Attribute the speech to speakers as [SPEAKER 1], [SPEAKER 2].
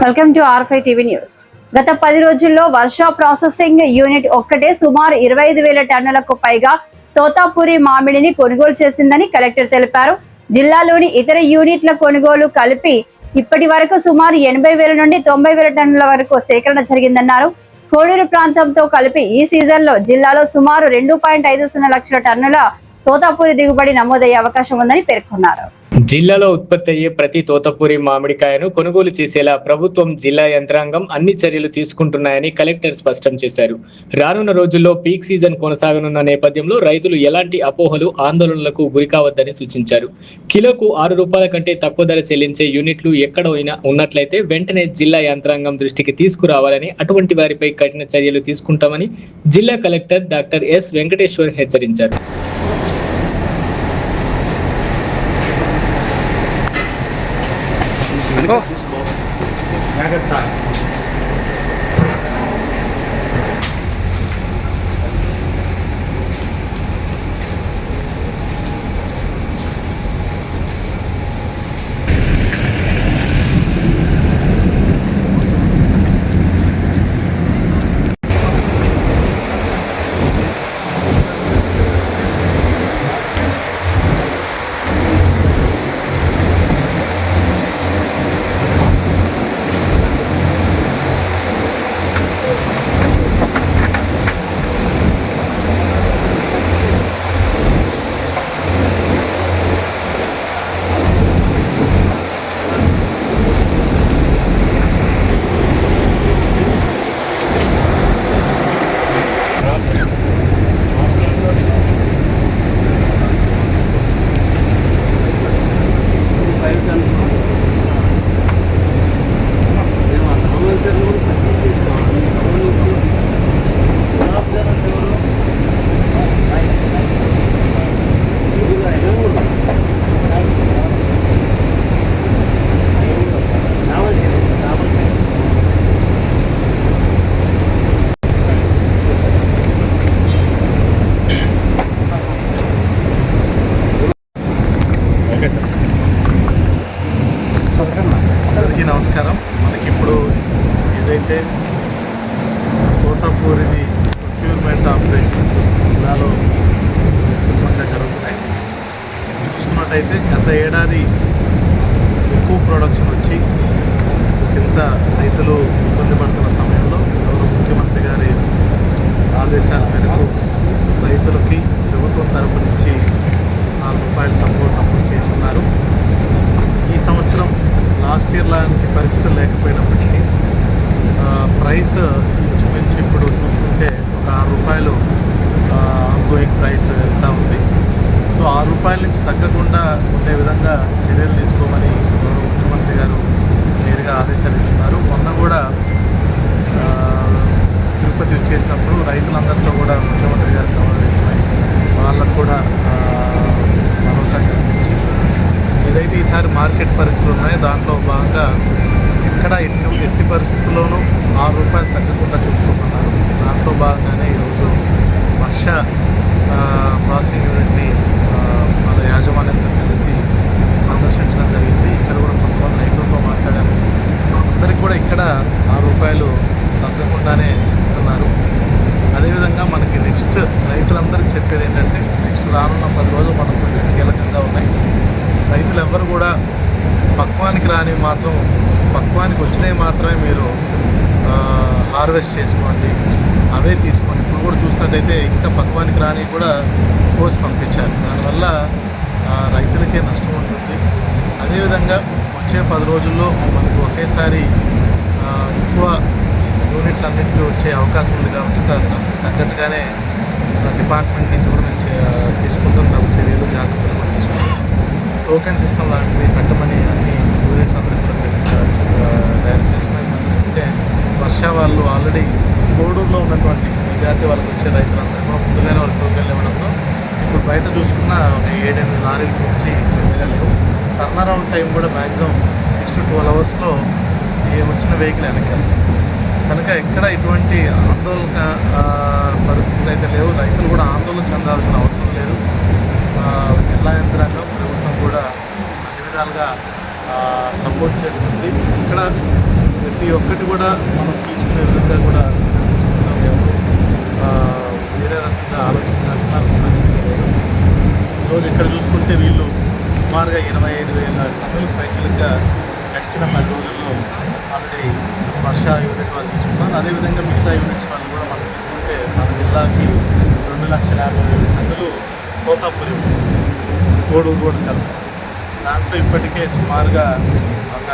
[SPEAKER 1] Welcome to R5 TV news. గత 10 రోజుల్లో వర్ష processing unit ఒక్కటే సుమారు 25,000 టన్నులకు పైగా తోతాపురి మామిడిని కొనుగోలు చేసిందని కలెక్టర్ తెలిపారు. జిల్లాలోని ఇతర యూనిట్ల కొనుగోలు కలిపి ఇప్పటి వరకు సుమారు 80,000 నుండి 90,000 టన్నుల వరకు సేకరణ జరిగిందన్నారు. కోడూరు ప్రాంతంతో కలిపి ఈ సీజన్లో జిల్లాలో సుమారు 2.50 లక్షల టన్నుల తోతాపురి దిగుబడి నమోదయ్యే అవకాశం ఉందని పేర్కొన్నారు.
[SPEAKER 2] జిల్లాలో ఉత్పత్తి అయ్యే ప్రతి తోతపూరి మామిడికాయను కొనుగోలు చేసేలా ప్రభుత్వం జిల్లా యంత్రాంగం అన్ని చర్యలు తీసుకుంటున్నాయని కలెక్టర్ స్పష్టం చేశారు. రానున్న రోజుల్లో పీక్ సీజన్ కొనసాగనున్న నేపథ్యంలో రైతులు ఎలాంటి అపోహలు ఆందోళనలకు గురికావద్దని సూచించారు. కిలోకు 6 రూపాయల కంటే తక్కువ ధర చెల్లించే యూనిట్లు ఎక్కడైనా ఉన్నట్లయితే వెంటనే జిల్లా యంత్రాంగం దృష్టికి తీసుకురావాలని, అటువంటి వారిపై కఠిన చర్యలు తీసుకుంటామని జిల్లా కలెక్టర్ డాక్టర్ ఎస్ వెంకటేశ్వర్ హెచ్చరించారు.
[SPEAKER 3] అందరికీ నమస్కారం. మనకి ఇప్పుడు ఏదైతే తోతాపూరిది ప్రొక్యూర్మెంట్ ఆపరేషన్స్ జిల్లాలో విస్తృతంగా జరుగుతున్నాయి. చూసుకున్నట్టయితే గత ఏడాది ఎక్కువ ప్రొడక్షన్ వచ్చి కింద రైతులు ఇబ్బంది పడుతున్న సమయంలో గౌరవ ముఖ్యమంత్రి గారి ఆదేశాల మేరకు రైతులకి ప్రభుత్వం తరపు నుంచి ₹4 సపోర్ట్ అప్పుడు చేస్తున్నారు. ఈ సంవత్సరం లాస్ట్ ఇయర్ లాంటి పరిస్థితులు లేకపోయినప్పటికీ ప్రైస్ ఇంచుమించు ఇప్పుడు చూసుకుంటే ఒక ₹6 ఆన్గోయింగ్ ప్రైస్ వెళ్తూ ఉంది. సో ₹6 నుంచి తగ్గకుండా ఉండే విధంగా చర్యలు తీసుకోమని ముఖ్యమంత్రి గారు నేరుగా ఆదేశాలు ఇస్తున్నారు. మొన్న కూడా తిరుపతి వచ్చేసినప్పుడు రైతులందరితో కూడా ముఖ్యమంత్రి గారు సమావేశమై వాళ్ళకు కూడా భరోసా కల్పించి ఏదైతే ఈసారి మార్కెట్ పరిస్థితులు ఉన్నాయో దాంట్లో భాగంగా ఎక్కడ ఎట్టి పరిస్థితుల్లోనూ ₹6 తగ్గకుండా చూసుకుంటున్నారు. దాంట్లో భాగంగానే ఈరోజు వర్ష ప్రాసెసింగ్ యూనిట్ని మన యాజమాన్యంతో కలిసి సందర్శించడం జరిగింది. ఇక్కడ కూడా కొంతమంది రైతులతో మాట్లాడాము. అందరికి కూడా ఇక్కడ ₹6 తగ్గకుండానే ఇస్తున్నారు. అదేవిధంగా మనకి నెక్స్ట్ రైతులందరికీ చెప్పేది ఏంటంటే నెక్స్ట్ రానున్న 10 రోజులు మనకు కొంచెం కీలకంగా ఉన్నాయి. రైతులు ఎవ్వరు కూడా పక్వానికి రానివి మాత్రం పక్వానికి వచ్చినవి మాత్రమే మీరు హార్వెస్ట్ చేసుకోండి, అవే తీసుకోండి. ఇప్పుడు కూడా చూసినట్టయితే ఇంకా పక్వానికి రాని కూడా కోసి పంపించారు. దానివల్ల రైతులకే నష్టం ఉంటుంది. అదేవిధంగా వచ్చే 10 రోజుల్లో మనకు ఒకేసారి ఎక్కువ యూనిట్లు అన్నింటినీ వచ్చే అవకాశం ఉంది కాబట్టి తగ్గట్టుగానే డిపార్ట్మెంట్ నుంచి కూడా మేము తీసుకుంటాం. తగు చర్యలు జాగ్రత్తలు కూడా తీసుకుంటాం. టోకెన్ సిస్టమ్ లాంటివి పెట్టమని అన్ని యూనిట్స్ అందరికీ తయారు చేస్తున్నాయి. చూసుకుంటే వర్ష వాళ్ళు ఆల్రెడీ కోడూరులో ఉన్నటువంటి మెజార్టీ వాళ్ళకి వచ్చే రైతులందరూ కూడా ముందుగానే వాళ్ళు టోకెన్లు ఇవ్వడంతో ఇప్పుడు బయట చూసుకున్న 7-8 లారీలు నుంచి వెళ్ళలేవు. టర్నరౌండ్ టైం కూడా మ్యాక్సిమం 6 to 12 అవర్స్లో వచ్చిన వెహికల్ వెనక్కి. కనుక ఎక్కడ ఇటువంటి ఆందోళన పరిస్థితులు అయితే లేవు. రైతులు కూడా ఆందోళన చెందాల్సిన అవసరం లేదు. జిల్లా యంత్రాంగం ప్రభుత్వం కూడా అన్ని విధాలుగా సపోర్ట్ చేస్తుంది. ఇక్కడ ప్రతి ప్రతి ఒక్కటి కూడా మనం తీసుకునే విధంగా కూడా తీసుకుంటాం. వేరే రకంగా ఆలోచించాల్సిన అవసరం లేదు. ఈరోజు ఇక్కడ చూసుకుంటే వీళ్ళు సుమారుగా 25,000 టన్నులు పైచలుగా గడిచిన 10 రోజుల్లో ఆల్రెడీ వర్ష యూనిట్ వాళ్ళు తీసుకున్నారు. అదేవిధంగా మిగతా యూనిట్స్ వాళ్ళు కూడా మనం తీసుకుంటే మన జిల్లాకి 2,50,000 టన్నులు తోతాపురి వస్తుంది, కోడూరు కూడా కలుపు. దాంట్లో ఇప్పటికే సుమారుగా ఒక